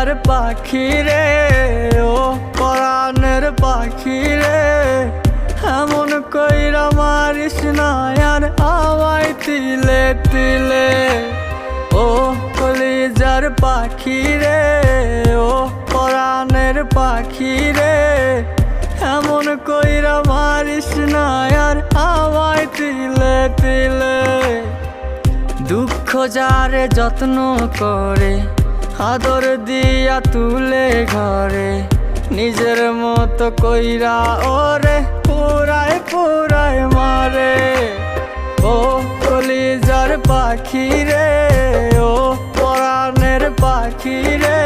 কলিজার পাখি রে, ও পরাণের পাখি রে, এমন কইরা মারিস না আর আমায় তিলে তিলে। ও কলিজার পাখি রে, ও পরাণের পাখি রে, এমন কইরা মারিস না আর আমায় তিলে তিলে। দুঃখ যারে যত্ন করে, আদর দিয়া তুলে ঘরে, নিজের মতো কইরা ওরে পুরায় পুরায় মারে। ও কলিজার পাখি রে, ও পরাণের পাখি রে,